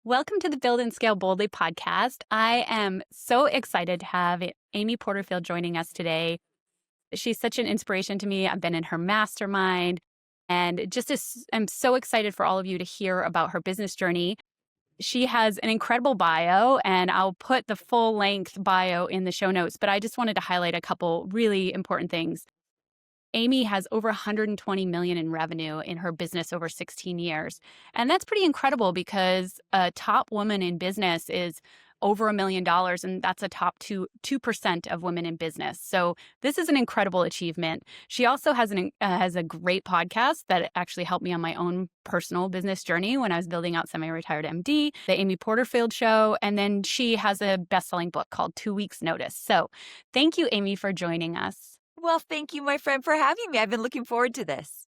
Welcome to the Build and Scale Boldly podcast. I am so excited to have Amy Porterfield joining us today. She's such an inspiration to me. I've been in her mastermind and I'm so excited for all of you to hear about her business journey. She has an incredible bio, and I'll put the full length bio in the show notes, but I just wanted to highlight a couple really important things. Amy has over 120 million in revenue in her business over 16 years. And that's pretty incredible because a top woman in business is over $1 million, and that's a top 2% of women in business. So this is an incredible achievement. She also has a great podcast that actually helped me on my own personal business journey when I was building out Semi-Retired MD, the Amy Porterfield Show, and then she has a best-selling book called 2 Weeks Notice. So thank you, Amy, for joining us. Well, thank you, my friend, for having me. I've been looking forward to this.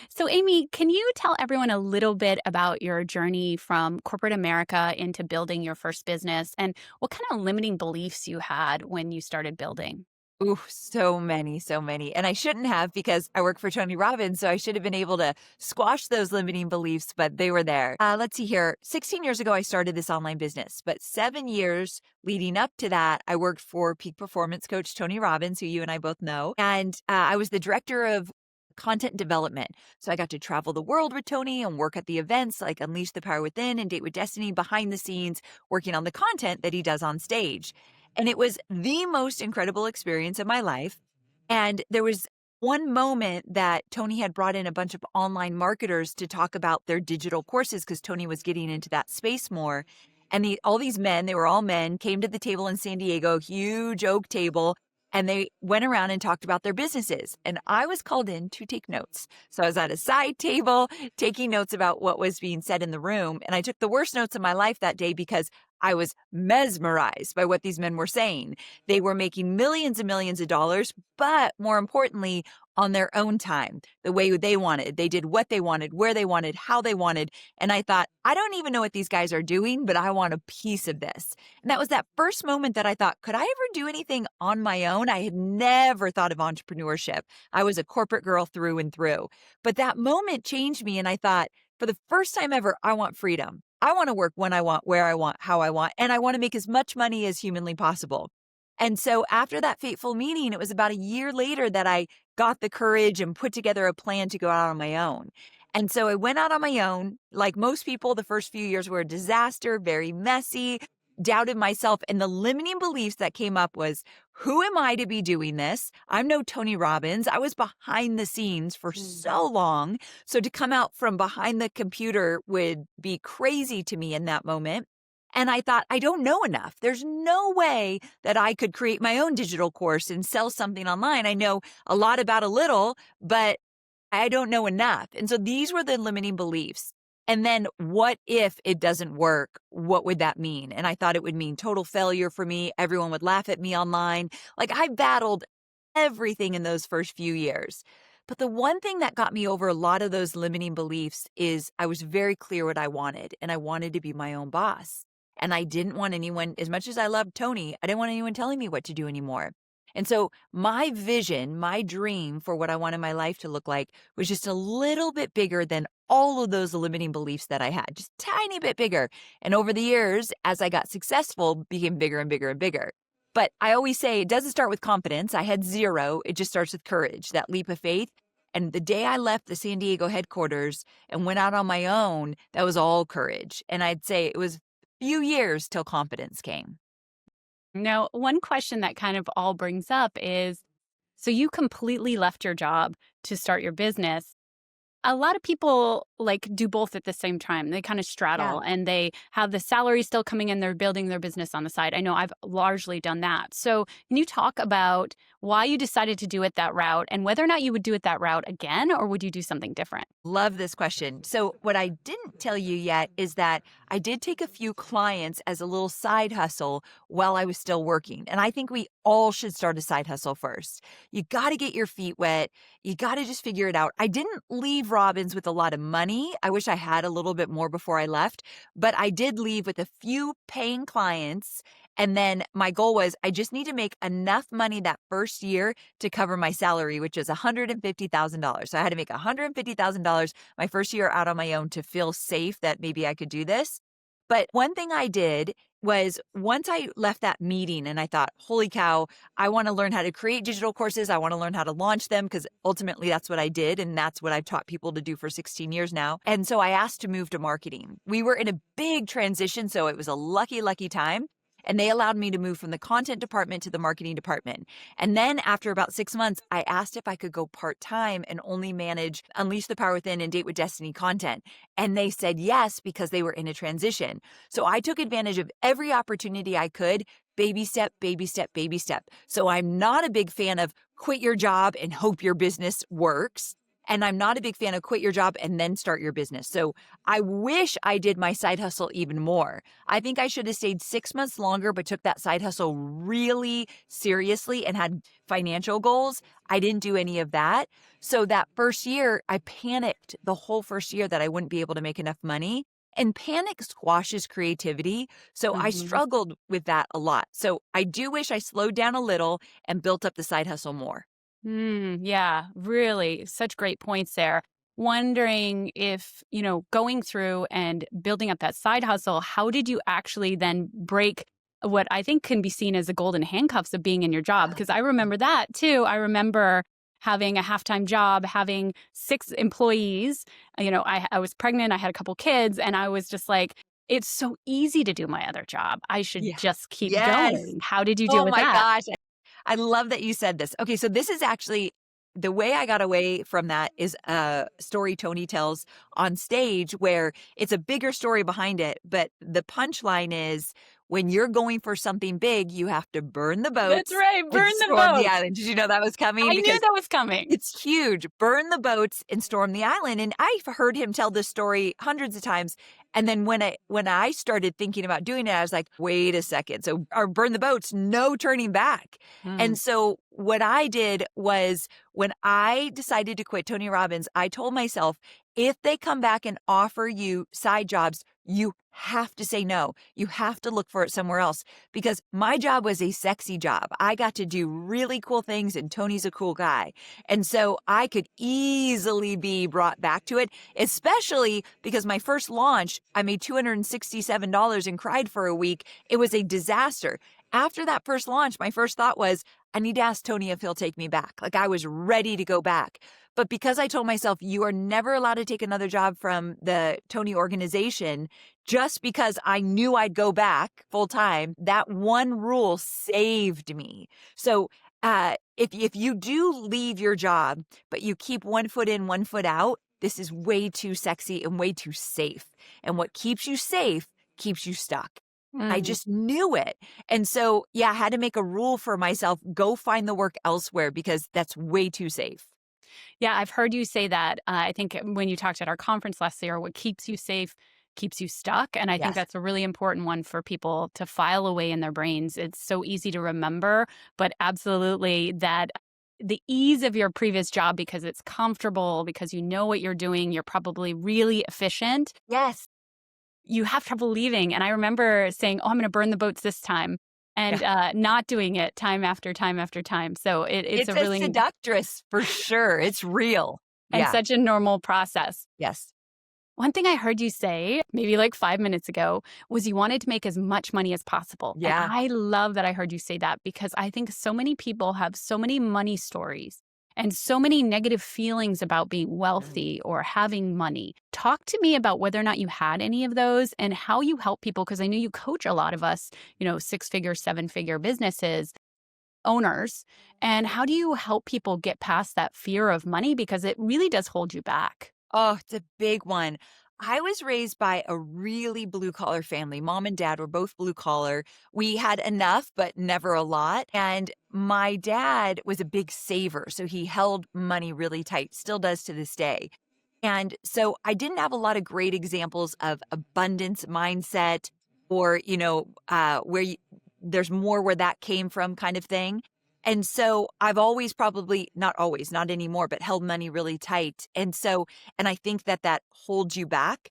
So, Amy, can you tell everyone a little bit about your journey from corporate America into building your first business and what kind of limiting beliefs you had when you started building? Ooh, so many, so many. And I shouldn't have because I work for Tony Robbins, so I should have been able to squash those limiting beliefs, but they were there. Let's see here. 16 years ago, I started this online business, but 7 years leading up to that, I worked for peak performance coach Tony Robbins, who you and I both know. And I was the director of content development. So I got to travel the world with Tony and work at the events like Unleash the Power Within and Date with Destiny behind the scenes, working on the content that he does on stage. And it was the most incredible experience of my life. And there was one moment that Tony had brought in a bunch of online marketers to talk about their digital courses because Tony was getting into that space more. And all these men, they were all men, came to the table in San Diego, huge oak table, and they went around and talked about their businesses. And I was called in to take notes. So I was at a side table taking notes about what was being said in the room. And I took the worst notes of my life that day because I was mesmerized by what these men were saying. They were making millions and millions of dollars, but more importantly, on their own time, the way they wanted. They did what they wanted, where they wanted, how they wanted. And I thought, I don't even know what these guys are doing, but I want a piece of this. And that was that first moment that I thought, could I ever do anything on my own? I had never thought of entrepreneurship. I was a corporate girl through and through. But that moment changed me. And I thought, for the first time ever, I want freedom. I want to work when I want, where I want, how I want, and I want to make as much money as humanly possible. And so after that fateful meeting, it was about a year later that I got the courage and put together a plan to go out on my own. And so I went out on my own. Like most people, the first few years were a disaster, very messy, doubted myself. And the limiting beliefs that came up was, who am I to be doing this? I'm no Tony Robbins. I was behind the scenes for so long. So to come out from behind the computer would be crazy to me in that moment. And I thought, I don't know enough. There's no way that I could create my own digital course and sell something online. I know a lot about a little, but I don't know enough. And so these were the limiting beliefs. And then what if it doesn't work? What would that mean? And I thought it would mean total failure for me. Everyone would laugh at me online. Like I battled everything in those first few years. But the one thing that got me over a lot of those limiting beliefs is I was very clear what I wanted, and I wanted to be my own boss. And I didn't want anyone, as much as I loved Tony, I didn't want anyone telling me what to do anymore. And so my vision, my dream for what I wanted my life to look like was just a little bit bigger than all of those limiting beliefs that I had, just tiny bit bigger. And over the years, as I got successful, became bigger and bigger and bigger. But I always say it doesn't start with confidence. I had zero. It just starts with courage, that leap of faith. And the day I left the San Diego headquarters and went out on my own, that was all courage. And I'd say it was few years till confidence came. Now, one question that kind of all brings up is, so you completely left your job to start your business. A lot of people do both at the same time. They kind of straddle and they have the salary still coming in. They're building their business on the side. I know I've largely done that. So can you talk about why you decided to do it that route and whether or not you would do it that route again, or would you do something different? Love this question. So what I didn't tell you yet is that I did take a few clients as a little side hustle while I was still working. And I think we all should start a side hustle first. You got to get your feet wet. You got to just figure it out. I didn't leave Robbins with a lot of money. I wish I had a little bit more before I left, but I did leave with a few paying clients. And then my goal was I just need to make enough money that first year to cover my salary, which is $150,000. So I had to make $150,000 my first year out on my own to feel safe that maybe I could do this. But one thing I did was once I left that meeting and I thought, holy cow, I want to learn how to create digital courses. I want to learn how to launch them because ultimately that's what I did. And that's what I've taught people to do for 16 years now. And so I asked to move to marketing. We were in a big transition. So it was a lucky, lucky time. And they allowed me to move from the content department to the marketing department. And then after about 6 months, I asked if I could go part-time and only manage Unleash the Power Within and Date with Destiny content. And they said yes because they were in a transition. So I took advantage of every opportunity I could, baby step, baby step, baby step. So I'm not a big fan of quit your job and hope your business works. And I'm not a big fan of quit your job and then start your business. So I wish I did my side hustle even more. I think I should have stayed 6 months longer, but took that side hustle really seriously and had financial goals. I didn't do any of that. So that first year, I panicked the whole first year that I wouldn't be able to make enough money. And panic squashes creativity. So I Mhm. struggled with that a lot. So I do wish I slowed down a little and built up the side hustle more. Yeah, really, such great points there. Wondering if, going through and building up that side hustle, how did you actually then break what I think can be seen as the golden handcuffs of being in your job? Because I remember that too. I remember having a half-time job, having 6 employees. I was pregnant, I had a couple kids, and I was just like, it's so easy to do my other job. I should Yeah. just keep Yes. going. How did you deal Oh with my that? gosh. I love that you said this. Okay, so this is actually the way I got away from that is a story Tony tells on stage where it's a bigger story behind it, but the punchline is when you're going for something big, you have to burn the That's boats right, and burn the storm the boats. island. Did you know that was coming? I knew Because that was coming. it's huge. Burn the boats and storm the island. And I've heard him tell this story hundreds of times. And then when I started thinking about doing it, I was like, wait a second. So or burn the boats, no turning back. Mm. And so what I did was when I decided to quit Tony Robbins, I told myself, if they come back and offer you side jobs, you have to say no. You have to look for it somewhere else because my job was a sexy job. I got to do really cool things and Tony's a cool guy. And so I could easily be brought back to it, especially because my first launch, I made $267 and cried for a week. It was a disaster. After that first launch, my first thought was, I need to ask Tony if he'll take me back. Like I was ready to go back. But because I told myself, you are never allowed to take another job from the Tony organization, just because I knew I'd go back full time, that one rule saved me. So if you do leave your job, but you keep one foot in, one foot out, this is way too sexy and way too safe. And what keeps you safe keeps you stuck. I Mm. just knew it. And so, yeah, I had to make a rule for myself, go find the work elsewhere because that's way too safe. Yeah, I've heard you say that. I think when you talked at our conference last year, what keeps you safe keeps you stuck. And I think Yes. that's a really important one for people to file away in their brains. It's so easy to remember, but absolutely that the ease of your previous job because it's comfortable, because you know what you're doing, you're probably really efficient. Yes. You have trouble leaving. And I remember saying, oh, I'm going to burn the boats this time Yeah. and not doing it time after time after time. So it's It's a a really, seductress for sure. It's real. and Yeah. such a normal process. Yes. One thing I heard you say, maybe like 5 minutes ago, was you wanted to make as much money as possible. And Yeah. I love that I heard you say that because I think so many people have so many money stories and so many negative feelings about being Mm. wealthy or having money. Talk to me about whether or not you had any of those and how you help people. Because I know you coach a lot of us, 6-figure, 7-figure businesses, owners. And how do you help people get past that fear of money? Because it really does hold you back. Oh, it's a big one. I was raised by a really blue collar family. Mom and dad were both blue collar. We had enough, but never a lot. And my dad was a big saver. So he held money really tight, still does to this day. And so I didn't have a lot of great examples of abundance mindset or, where there's more where that came from kind of thing. And so I've always probably, not always, not anymore, but held money really tight. And I think that that holds you back.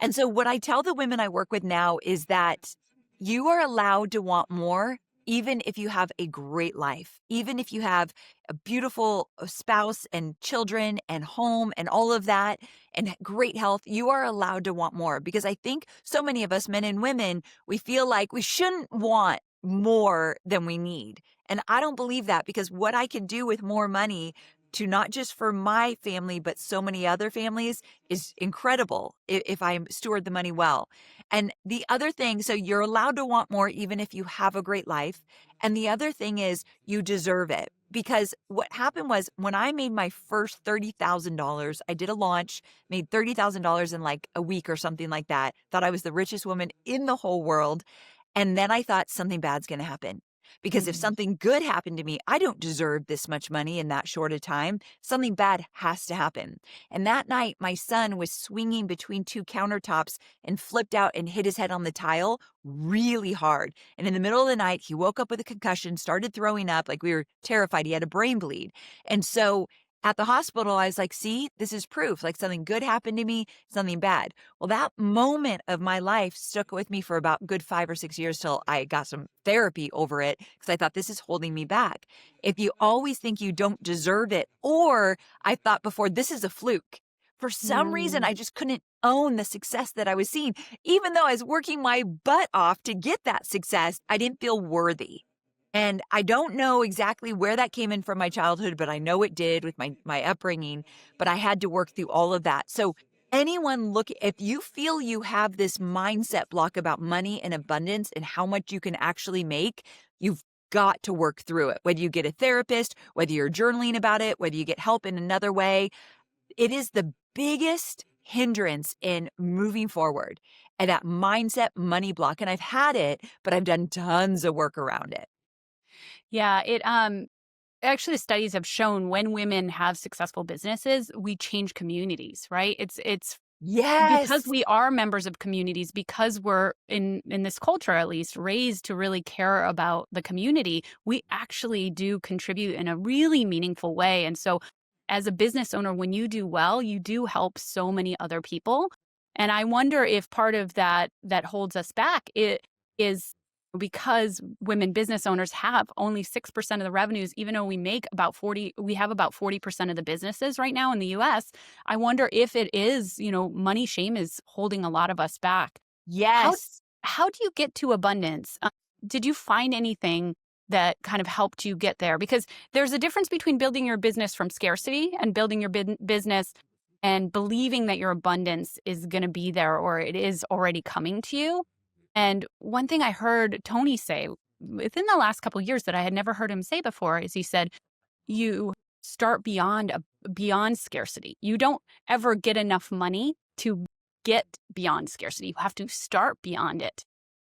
And so what I tell the women I work with now is that you are allowed to want more, even if you have a great life, even if you have a beautiful spouse and children and home and all of that and great health, you are allowed to want more. Because I think so many of us, men and women, we feel like we shouldn't want more than we need. And I don't believe that, because what I can do with more money to not just for my family, but so many other families is incredible if I steward the money well. And the other thing, so you're allowed to want more even if you have a great life. And the other thing is you deserve it. Because what happened was when I made my first $30,000, I did a launch, made $30,000 in like a week or something like that. Thought I was the richest woman in the whole world. And then I thought something bad's going to happen. Because if Mhm. something good happened to me, I don't deserve this much money in that short a time. Something bad has to happen. And that night, my son was swinging between two countertops and flipped out and hit his head on the tile really hard. And in the middle of the night, he woke up with a concussion, started throwing up, like we were terrified. He had a brain bleed. And so at the hospital, I was like, see, this is proof. Like something good happened to me, something bad. Well, that moment of my life stuck with me for about good 5 or 6 years till I got some therapy over it, because I thought this is holding me back. If you always think you don't deserve it, or I thought before this is a fluke, for some reason, Mm. I just couldn't own the success that I was seeing. Even though I was working my butt off to get that success, I didn't feel worthy. And I don't know exactly where that came in from my childhood, but I know it did with my upbringing, but I had to work through all of that. So anyone look, if you feel you have this mindset block about money and abundance and how much you can actually make, you've got to work through it. Whether you get a therapist, whether you're journaling about it, whether you get help in another way, it is the biggest hindrance in moving forward. And that mindset money block. And I've had it, but I've done tons of work around it. Yeah, actually studies have shown when women have successful businesses, we change communities, right? It's because Yes. we are members of communities, because we're in this culture at least raised to really care about the community, we actually do contribute in a really meaningful way. And so as a business owner, when you do well, you do help so many other people. And I wonder if part of that holds us back, it is because women business owners have only 6% of the revenues, even though we have about 40% of the businesses right now in the US. I wonder if it is, money shame is holding a lot of us back. How Yes. how do you get to abundance? Did you find anything that kind of helped you get there? Because there's a difference between building your business from scarcity and building your business and believing that your abundance is going to be there or it is already coming to you. And one thing I heard Tony say within the last couple of years that I had never heard him say before is he said, you start beyond scarcity. You don't ever get enough money to get beyond scarcity. You have to start beyond it.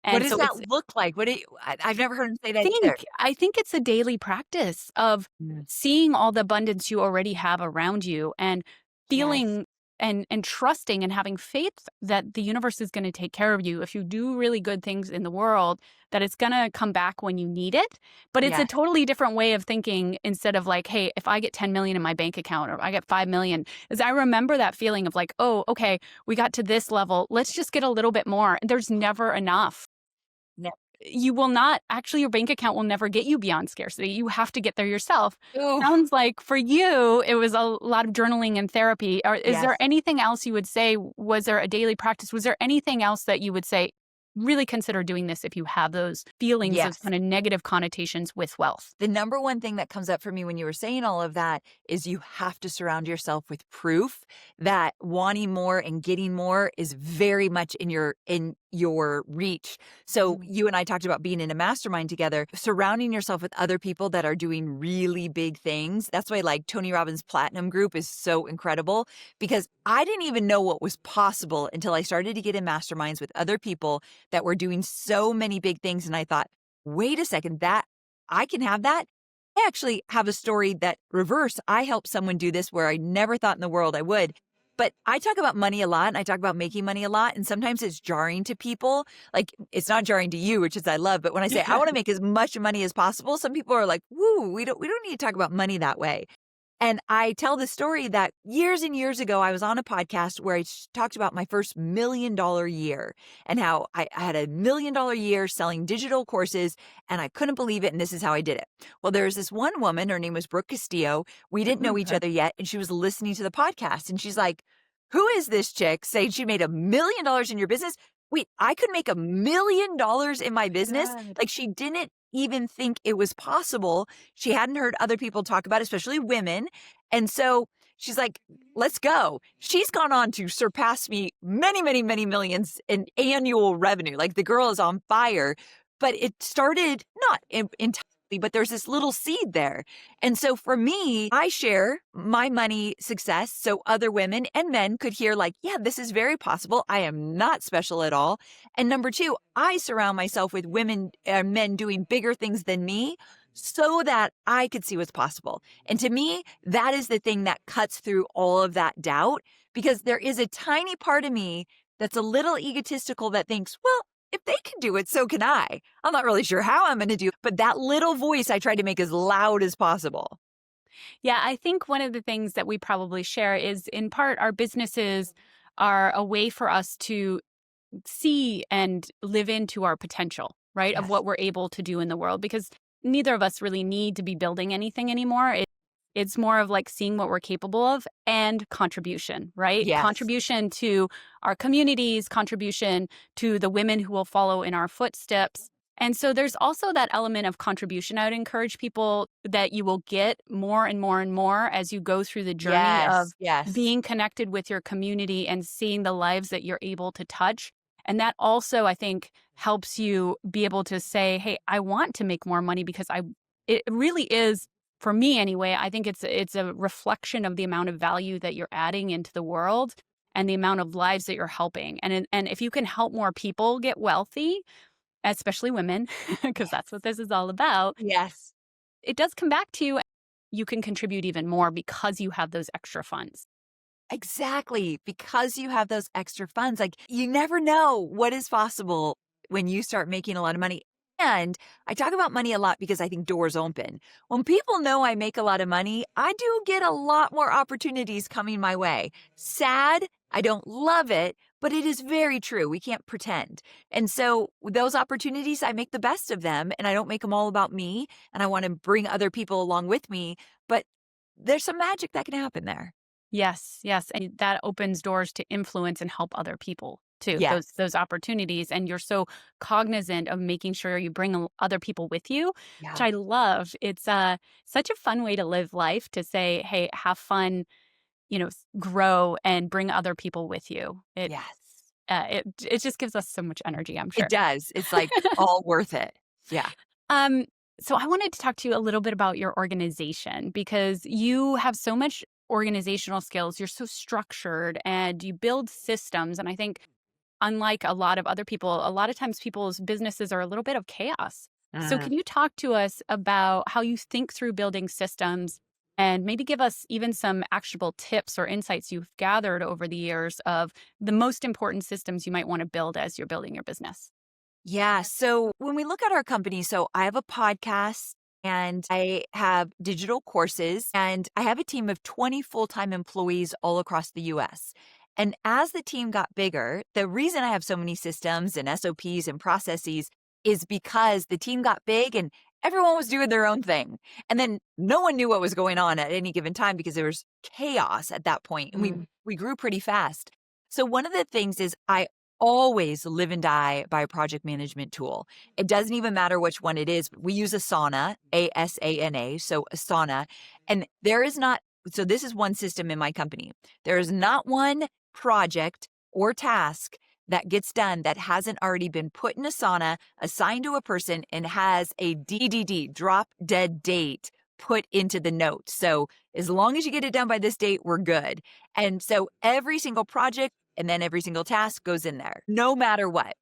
What And does so that look like? I've never heard him say that either. I think it's a daily practice of Mm. seeing all the abundance you already have around you and Yes. feeling and trusting and having faith that the universe is going to take care of you. If you do really good things in the world, that it's going to come back when you need it. But it's a Yes. totally different way of thinking instead of like, hey, if I get 10 million in my bank account or I get 5 million, as I remember that feeling of like, oh, okay, we got to this level. Let's just get a little bit more. There's never enough. No. You will not actually, your bank account will never get you beyond scarcity. You have to get there yourself. Ooh. Sounds like for you, it was a lot of journaling and therapy. Or is there Yes. anything else you would say? Was there a daily practice? Was there anything else that you would say, really consider doing this if you have those feelings of Yes. kind of negative connotations with wealth? The number one thing that comes up for me when you were saying all of that is you have to surround yourself with proof that wanting more and getting more is very much in your reach. So Mm. you and I talked about being in a mastermind together, surrounding yourself with other people that are doing really big things. That's why like Tony Robbins Platinum Group is so incredible, because I didn't even know what was possible until I started to get in masterminds with other people that were doing so many big things. And I thought, wait a second, that I can have that. I actually have a story that reverse. I helped someone do this where I never thought in the world I would. But I talk about money a lot and I talk about making money a lot. And sometimes it's jarring to people. Like it's not jarring to you, which is I love. But when I say I want to make as much money as possible, some people are like, woo, we don't need to talk about money that way. And I tell the story that years and years ago, I was on a podcast where I talked about my first $1 million year and how I had $1 million year selling digital courses and I couldn't believe it. And this is how I did it. Well, there was this one woman, her name was Brooke Castillo. We didn't know each other yet. And she was listening to the podcast and she's like, who is this chick saying she made $1 million in your business? Wait, I could make $1 million in my business? God. Like she didn't even think it was possible. She hadn't heard other people talk about it, especially women. And so she's like, let's go. She's gone on to surpass me many, many, many millions in annual revenue. Like the girl is on fire, but it started not entirely, but there's this little seed there. And so for me, I share my money success so other women and men could hear like, yeah, this is very possible. I am not special at all. And number two, I surround myself with women and men doing bigger things than me so that I could see what's possible. And to me, that is the thing that cuts through all of that doubt because there is a tiny part of me that's a little egotistical that thinks, well, if they can do it, so can I. I'm not really sure how I'm going to do it, but that little voice I try to make as loud as possible. Yeah, I think one of the things that we probably share is in part our businesses are a way for us to see and live into our potential, right? Of Yes. what we're able to do in the world because neither of us really need to be building anything anymore. It's more of like seeing what we're capable of and contribution, right? Yes. Contribution to our communities, contribution to the women who will follow in our footsteps. And so there's also that element of contribution. I would encourage people that you will get more and more and more as you go through the journey of Yes. Yes. being connected with your community and seeing the lives that you're able to touch. And that also, I think, helps you be able to say, hey, I want to make more money because it really is, for me anyway, I think it's a reflection of the amount of value that you're adding into the world and the amount of lives that you're helping. And if you can help more people get wealthy, especially women, because that's what this is all about, Yes. it does come back to you. You can contribute even more because you have those extra funds. Exactly. Because you have those extra funds, like you never know what is possible when you start making a lot of money. And I talk about money a lot because I think doors open. When people know I make a lot of money, I do get a lot more opportunities coming my way. Sad, I don't love it, but it is very true. We can't pretend. And so those opportunities, I make the best of them and I don't make them all about me. And I want to bring other people along with me. But there's some magic that can happen there. Yes, yes. And that opens doors to influence and help other people too, Yes. those opportunities. And you're so cognizant of making sure you bring other people with you, which Yeah. I love. It's such a fun way to live life to say, hey, have fun, grow and bring other people with you. Yes. It just gives us so much energy, I'm It sure. does. It's like all worth it. Yeah. Um, so I wanted to talk to you a little bit about your organization because you have so much organizational skills. You're so structured and you build systems. And I think, unlike a lot of other people, a lot of times people's businesses are a little bit of chaos. So, Mm. can you talk to us about how you think through building systems and maybe give us even some actionable tips or insights you've gathered over the years of the most important systems you might want to build as you're building your business? Yeah. So when we look at our company, so I have a podcast and I have digital courses and I have a team of 20 full-time employees all across the US. And as the team got bigger, the reason I have so many systems and SOPs and processes is because the team got big and everyone was doing their own thing. And then no one knew what was going on at any given time because there was chaos at that point and we grew pretty fast. So one of the things is I always live and die by a project management tool. It doesn't even matter which one it is. We use Asana, ASANA, so Asana. And there is not, so this is one system in my company. There is not one project or task that gets done that hasn't already been put in Asana, assigned to a person, and has a DDD, drop dead date, put into the note. So as long as you get it done by this date, we're good. And so every single project and then every single task goes in there, no matter what.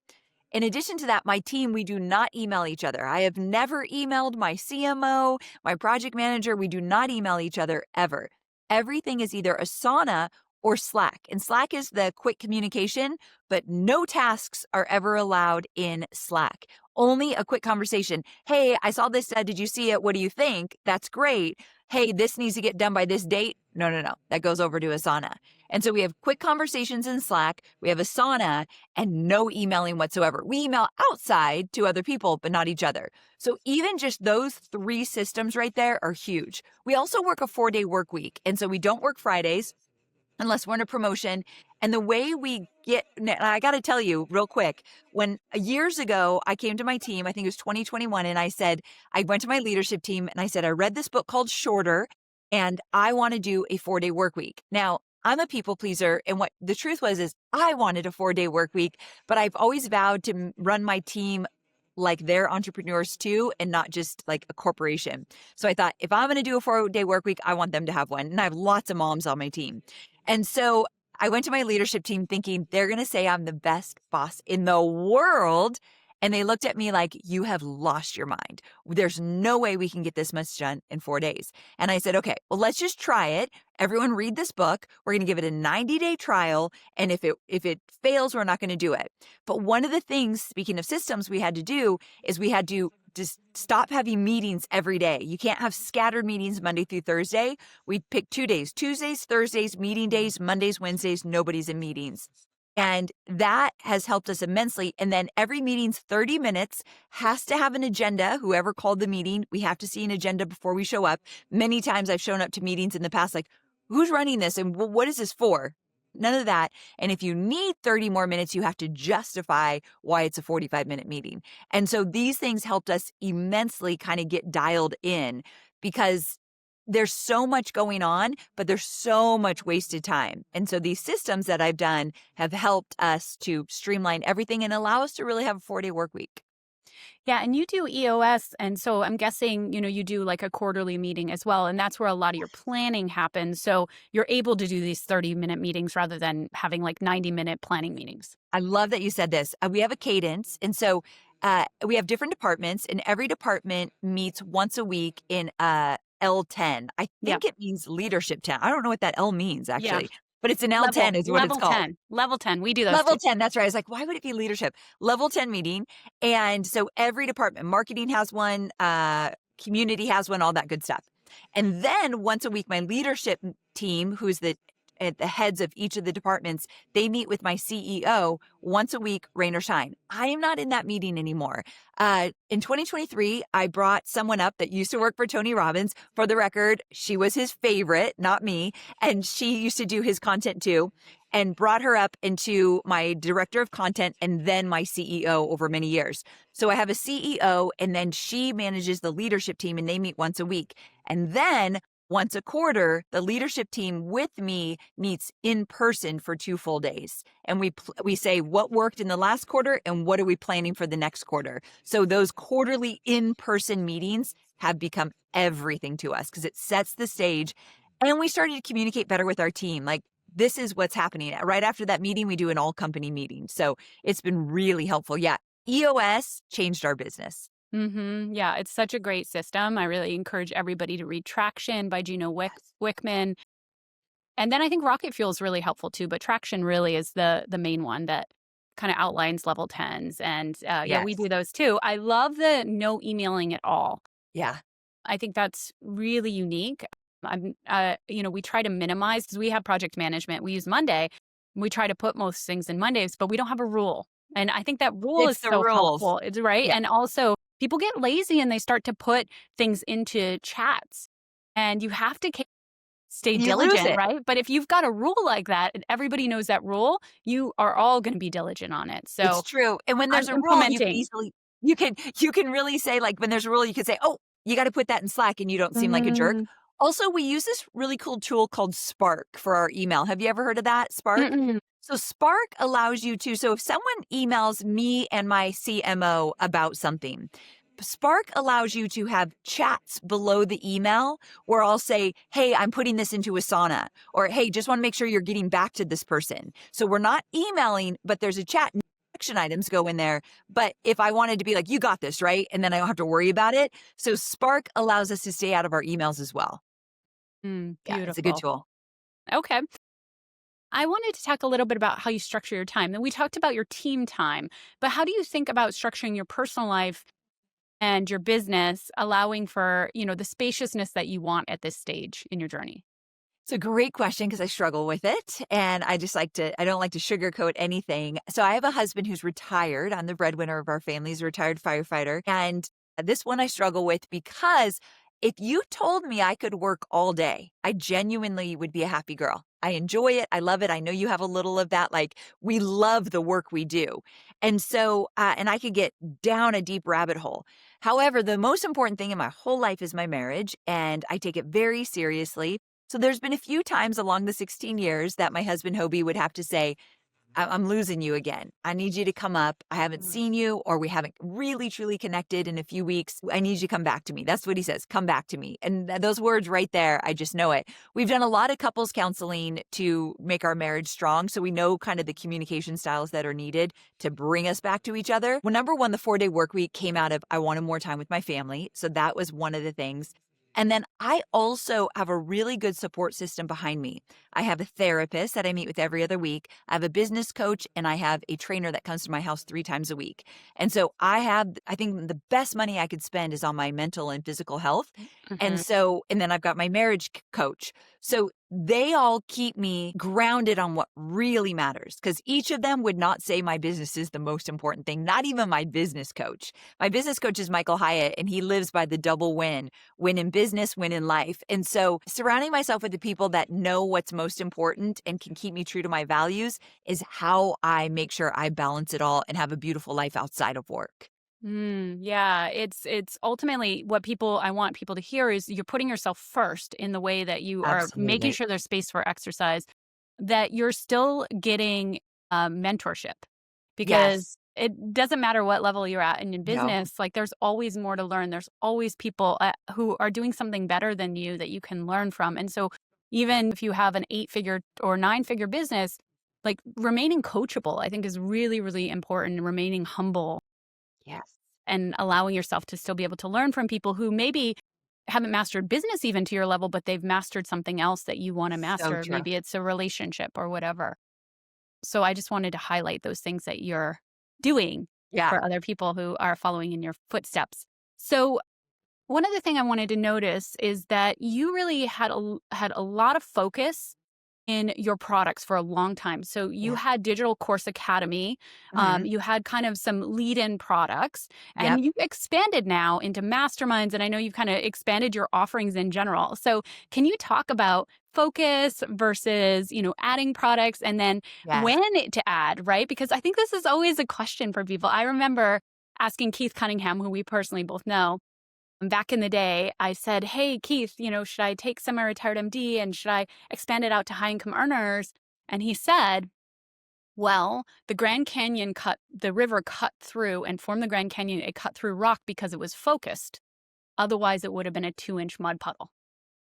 In addition to that, my team, we do not email each other. I have never emailed my CMO, my project manager. We do not email each other ever. Everything is either Asana or Slack. And Slack is the quick communication, but no tasks are ever allowed in Slack. Only a quick conversation. Hey, I saw this. Did you see it? What do you think? That's great. Hey, this needs to get done by this date. No, no, no. That goes over to Asana. And so we have quick conversations in Slack. We have Asana and no emailing whatsoever. We email outside to other people, but not each other. So even just those 3 systems right there are huge. We also work a 4-day work week. And so we don't work Fridays unless we're in a promotion. And the way we get, and I got to tell you real quick, when years ago I came to my team, I think it was 2021, and I went to my leadership team and I said, I read this book called Shorter, and I want to do a 4-day work week. Now, I'm a people pleaser. And what the truth was is I wanted a 4-day work week, but I've always vowed to run my team like they're entrepreneurs too, and not just like a corporation. So I thought, if I'm going to do a 4-day work week, I want them to have one. And I have lots of moms on my team. And so I went to my leadership team thinking they're going to say I'm the best boss in the world. And they looked at me like, you have lost your mind. There's no way we can get this much done in 4 days. And I said, okay, well, let's just try it. Everyone read this book. We're going to give it a 90-day trial. And if it fails, we're not going to do it. But one of the things, speaking of systems, we had to do is we had to just stop having meetings every day. You can't have scattered meetings Monday through Thursday. We pick 2 days, Tuesdays, Thursdays, meeting days, Mondays, Wednesdays, nobody's in meetings. And that has helped us immensely. And then every meeting's 30 minutes, has to have an agenda. Whoever called the meeting, we have to see an agenda before we show up. Many times I've shown up to meetings in the past, like, who's running this? And what is this for? None of that. And if you need 30 more minutes, you have to justify why it's a 45-minute meeting. And so these things helped us immensely kind of get dialed in, because there's so much going on, but there's so much wasted time. And so these systems that I've done have helped us to streamline everything and allow us to really have a 4-day work week. Yeah, and you do EOS, and so I'm guessing, you do like a quarterly meeting as well, and that's where a lot of your planning happens. So you're able to do these 30-minute meetings rather than having like 90-minute planning meetings. I love that you said this. We have a cadence. And so we have different departments, and every department meets once a week in L10. I Yeah. think it means leadership 10. I don't know what that L means Yeah. actually, but it's an L10 is what it's Level called. 10. Level 10. We do those Level too. 10, that's right. I was like, why would it be leadership? Level 10 meeting. And so every department, marketing has one, community has one, all that good stuff. And then once a week, my leadership team, who's at the heads of each of the departments, they meet with my CEO once a week, rain or shine. I am not in that meeting anymore. In 2023, I brought someone up that used to work for Tony Robbins. For the record, she was his favorite, not me. And she used to do his content too, and brought her up into my director of content and then my CEO over many years. So I have a CEO, and then she manages the leadership team, and they meet once a week. And then once a quarter, the leadership team with me meets in person for 2 full days. And we say what worked in the last quarter and what are we planning for the next quarter. So those quarterly in-person meetings have become everything to us because it sets the stage. And we started to communicate better with our team. Like, this is what's happening. Right after that meeting, we do an all company meeting. So it's been really helpful. Yeah. EOS changed our business. Yeah, it's such a great system. I really encourage everybody to read Traction by Gino Wickman. And then I think Rocket Fuel is really helpful too, but Traction really is the main one that kind of outlines level 10s. And yeah, we Yes. do those too. I love the no emailing at all. Yeah. I think that's really unique. We try to minimize, because we have project management. We use Monday. We try to put most things in Mondays, but we don't have a rule. And I think that rule is It's the so rules. helpful. It's right. Yeah. And also people get lazy and they start to put things into chats, and you have to stay You lose diligent, it. right? But if you've got a rule like that and everybody knows that rule, you are all going to be diligent on it. So It's true. And when there's I'm a rule, you can implementing. easily, you can really say, like, when there's a rule, you can say, oh, you got to put that in Slack, and you don't seem like a jerk. Mm, Also, we use this really cool tool called Spark for our email. Have you ever heard of that? Spark? mm-mm. So Spark allows you to, so if someone emails me and my CMO about something, Spark allows you to have chats below the email where I'll say, hey, I'm putting this into Asana, or hey, just want to make sure you're getting back to this person. So we're not emailing, but there's a chat. Action items go in there. But if I wanted to be like, you got this, right? And then I don't have to worry about it. So Spark allows us to stay out of our emails as well. Yeah, it's a good Beautiful. tool. Okay. I wanted to talk a little bit about how you structure your time. And we talked about your team time, but how do you think about structuring your personal life and your business, allowing for, the spaciousness that you want at this stage in your journey? It's a great question because I struggle with it. And I don't like to sugarcoat anything. So I have a husband who's retired. I'm the breadwinner of our family. He's a retired firefighter. And this one I struggle with because if you told me I could work all day, I genuinely would be a happy girl. I enjoy it. I love it. I know you have a little of that. Like, we love the work we do. And so, and I could get down a deep rabbit hole. However, the most important thing in my whole life is my marriage, and I take it very seriously. So there's been a few times along the 16 years that my husband Hobie would have to say, I'm losing you again. I need you to come up. I haven't seen you, or we haven't really truly connected in a few weeks. I need you to come back to me. That's what he says. Come back to me. And those words right there, I just know it. We've done a lot of couples counseling to make our marriage strong. So we know kind of the communication styles that are needed to bring us back to each other. Well, number one, the 4-day work week came out of I wanted more time with my family. So that was one of the things. And then I also have a really good support system behind me. I have a therapist that I meet with every other week. I have a business coach, and I have a trainer that comes to my house 3 times a week. And so I think the best money I could spend is on my mental and physical health. Mhm. And then I've got my marriage coach. So they all keep me grounded on what really matters, because each of them would not say my business is the most important thing, not even my business coach. My business coach is Michael Hyatt, and he lives by the double win in business, win in life. And so surrounding myself with the people that know what's most important and can keep me true to my values is how I make sure I balance it all and have a beautiful life outside of work. Yeah, it's ultimately what people I want people to hear is you're putting yourself first in the way that you are making Absolutely. sure there's space for exercise, that you're still getting mentorship, because Yes. it doesn't matter what level you're at in No. business. Like, there's always more to learn. There's always people who are doing something better than you that you can learn from. And so, even if you have an 8-figure or 9-figure business, like, remaining coachable, I think, is really, really important. Remaining humble Yes. and allowing yourself to still be able to learn from people who maybe haven't mastered business even to your level, but they've mastered something else that you want to So master. true. Maybe it's a relationship or whatever. So I just wanted to highlight those things that you're doing Yeah. for other people who are following in your footsteps. So one other thing I wanted to notice is that you really had a lot of focus in your products for a long time. So you Yeah. had Digital Course Academy, Mhm. you had kind of some lead-in products, Yep. and you've expanded now into masterminds, and I know you've kind of expanded your offerings in general. So can you talk about focus versus, adding products, and then Yes. when to add, right? Because I think this is always a question for people. I remember asking Keith Cunningham, who we personally both know, back in the day, I said, "Hey, Keith, should I take semi-retired MD and should I expand it out to high income earners?" And he said, "Well, the river cut through and formed the Grand Canyon. It cut through rock because it was focused. Otherwise, it would have been a 2-inch mud puddle."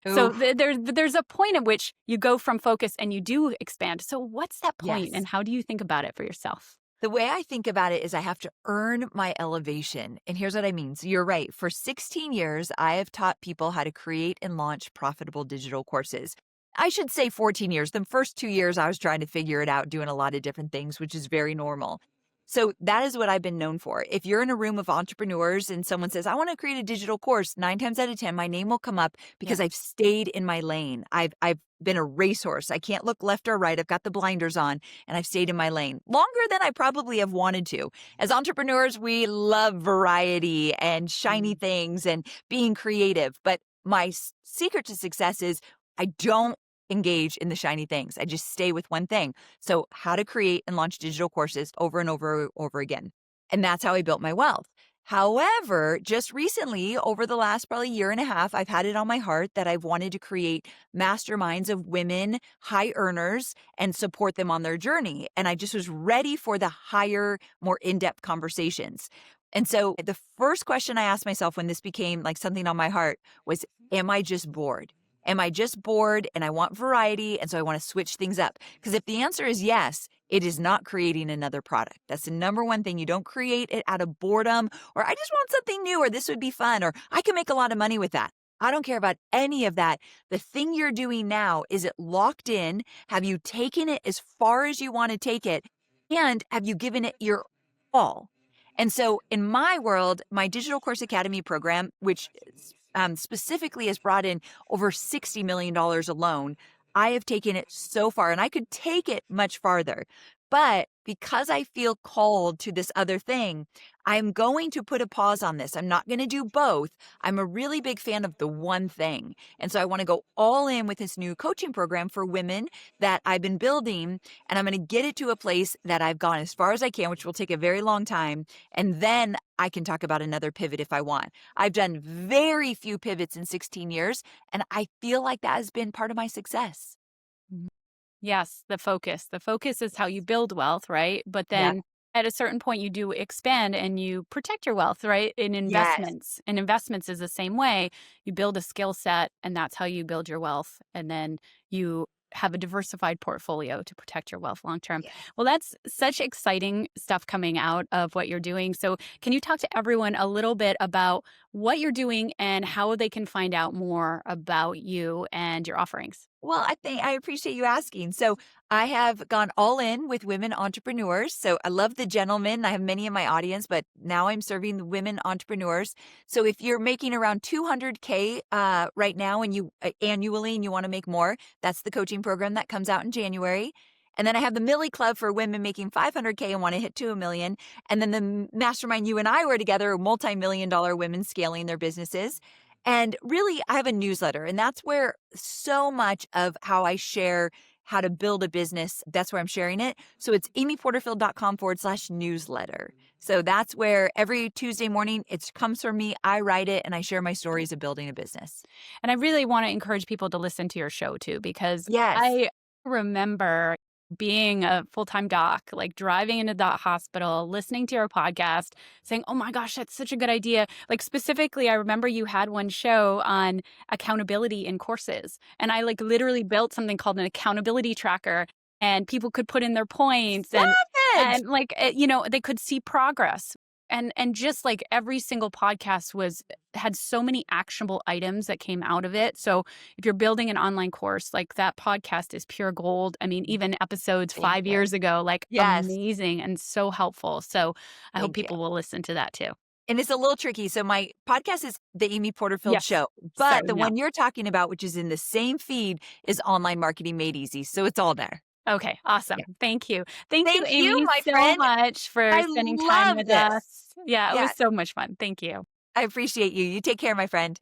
So Oof. there's a point at which you go from focus and you do expand. So what's that point, Yes. and how do you think about it for yourself? The way I think about it is I have to earn my elevation. And here's what I mean. So you're right. For 16 years, I have taught people how to create and launch profitable digital courses. I should say 14 years. The first 2 years, I was trying to figure it out, doing a lot of different things, which is very normal. So that is what I've been known for. If you're in a room of entrepreneurs and someone says, I want to create a digital course, 9 times out of 10, my name will come up Yeah. because I've stayed in my lane. I've been a racehorse. I can't look left or right. I've got the blinders on and I've stayed in my lane longer than I probably have wanted to. As entrepreneurs, we love variety and shiny Mm. things and being creative. But my secret to success is I don't engage in the shiny things. I just stay with one thing. So, how to create and launch digital courses over and over again. And that's how I built my wealth. However, just recently, over the last probably year and a half, I've had it on my heart that I've wanted to create masterminds of women, high earners, and support them on their journey. And I just was ready for the higher, more in depth conversations. And so the first question I asked myself when this became like something on my heart was, am I just bored? Am I just bored and I want variety? And so I want to switch things up. Because if the answer is yes, it is not creating another product. That's the number one thing. You don't create it out of boredom or I just want something new or this would be fun or I can make a lot of money with that. I don't care about any of that. The thing you're doing now, is it locked in? Have you taken it as far as you want to take it? And have you given it your all? And so in my world, my Digital Course Academy program, which specifically has brought in over $60 million alone, I have taken it so far and I could take it much farther. But because I feel called to this other thing, I'm going to put a pause on this. I'm not going to do both. I'm a really big fan of the one thing. And so I want to go all in with this new coaching program for women that I've been building. And I'm going to get it to a place that I've gone as far as I can, which will take a very long time. And then I can talk about another pivot if I want. I've done very few pivots in 16 years, and I feel like that has been part of my success. Mhm. Yes, the focus. The focus is how you build wealth, right? But Yeah. then at a certain point, you do expand and you protect your wealth, right? In Yes. investments. And investments is the same way. You build a skill set, and that's how you build your wealth. And then you have a diversified portfolio to protect your wealth long term. Yeah. Well, that's such exciting stuff coming out of what you're doing. So, can you talk to everyone a little bit about what you're doing and how they can find out more about you and your offerings? Well, I appreciate you asking. So I have gone all in with women entrepreneurs. So I love the gentlemen. I have many in my audience, but now I'm serving the women entrepreneurs. So if you're making around 200K right now and you annually and you want to make more, that's the coaching program that comes out in January. And then I have the Millie Club for women making 500K and want to hit to a million. And then the mastermind you and I were together, multi-million dollar women scaling their businesses. And really, I have a newsletter, and that's where so much of how I share how to build a business, that's where I'm sharing it. So it's amyporterfield.com/newsletter. So that's where every Tuesday morning it comes from me. I write it and I share my stories of building a business. And I really want to encourage people to listen to your show too, because Yes. I remember being a full-time doc, like driving into the hospital, listening to your podcast, saying, "Oh my gosh, that's such a good idea." Like specifically, I remember you had one show on accountability in courses. And I like literally built something called an accountability tracker, and people could put in their points and Stop it. like they could see progress. And just like every single podcast had so many actionable items that came out of it. So if you're building an online course, like that podcast is pure gold. I mean, even episodes Thank 5 years you. ago, like Yes. amazing and so helpful. So I hope Thank you. people will listen to that too. And it's a little tricky. So my podcast is the Amy Porterfield Yes. Show, but Sorry, the no. one you're talking about, which is in the same feed, is Online Marketing Made Easy. So it's all there. Okay, awesome. Yeah. Thank you. Thank you, Thank you, Amy, my so friend. much for I spending time love with this. us. Yeah, it Yeah, was so much fun. Thank you. I appreciate you. You take care, my friend.